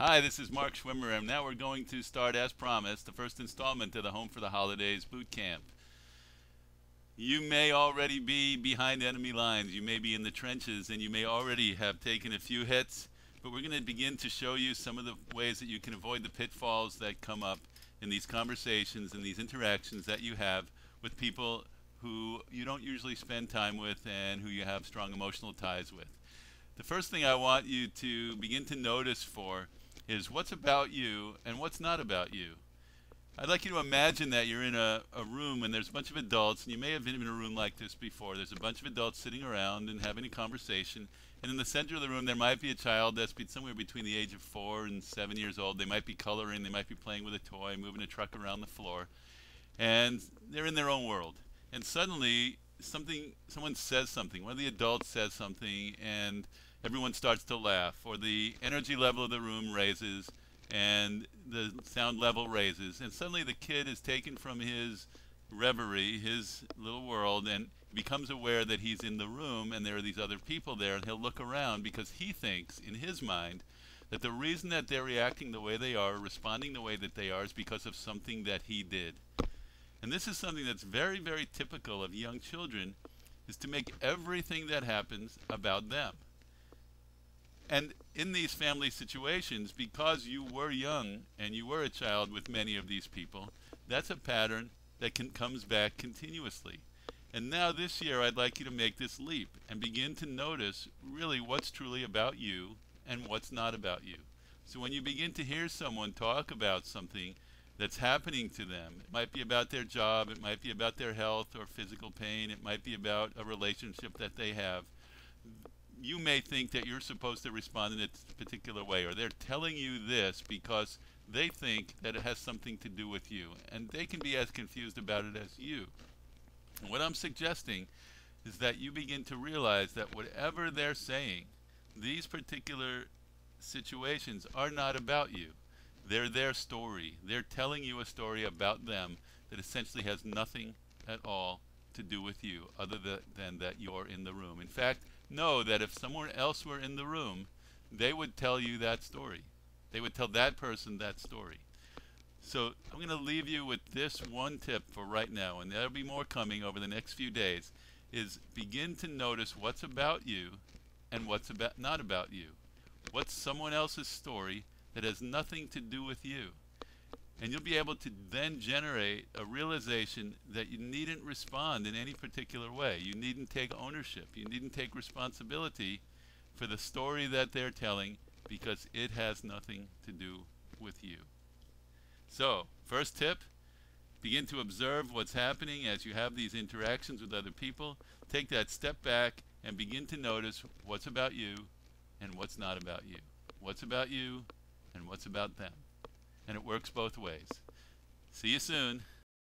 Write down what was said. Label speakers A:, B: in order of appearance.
A: Hi, this is Mark Schwimmer, and now we're going to start, as promised, the first installment of the Home for the Holidays boot camp. You may already be behind enemy lines, you may be in the trenches, and you may already have taken a few hits, but we're going to begin to show you some of the ways that you can avoid the pitfalls that come up in these conversations and these interactions that you have with people who you don't usually spend time with and who you have strong emotional ties with. The first thing I want you to begin to notice for is what's about you and what's not about you. I'd like you to imagine that you're in a room and there's a bunch of adults, and you may have been in a room like this before. There's a bunch of adults sitting around and having a conversation, and in the center of the room there might be a child that's somewhere between the age of 4 and 7 years old. They might be coloring, they might be playing with a toy, moving a truck around the floor, and they're in their own world. And suddenly someone says something, one of the adults says something, and everyone starts to laugh, or the energy level of the room raises and the sound level raises, and suddenly the kid is taken from his reverie, his little world, and becomes aware that he's in the room and there are these other people there, and he'll look around because he thinks in his mind that the reason that they're reacting the way they are, responding the way that they are, is because of something that he did. And this is something that's very, very typical of young children, is to make everything that happens about them. And in these family situations, because you were young and you were a child with many of these people, that's a pattern that comes back continuously. And now this year, I'd like you to make this leap and begin to notice really what's truly about you and what's not about you. So when you begin to hear someone talk about something that's happening to them, it might be about their job, it might be about their health or physical pain, it might be about a relationship that they have, you may think that you're supposed to respond in a particular way, or they're telling you this because they think that it has something to do with you, and they can be as confused about it as you. And what I'm suggesting is that you begin to realize that whatever they're saying, these particular situations are not about you. They're their story. They're telling you a story about them that essentially has nothing at all to do with you, other than that you're in the room. In fact, know that if someone else were in the room, they would tell you that story. They would tell that person that story. So I'm going to leave you with this one tip for right now, and there'll be more coming over the next few days, is begin to notice what's about you and what's not about you. What's someone else's story that has nothing to do with you. And you'll be able to then generate a realization that you needn't respond in any particular way. You needn't take ownership. You needn't take responsibility for the story that they're telling, because it has nothing to do with you. So, first tip, begin to observe what's happening as you have these interactions with other people. Take that step back and begin to notice what's about you and what's not about you. What's about you and what's about them. And it works both ways. See you soon.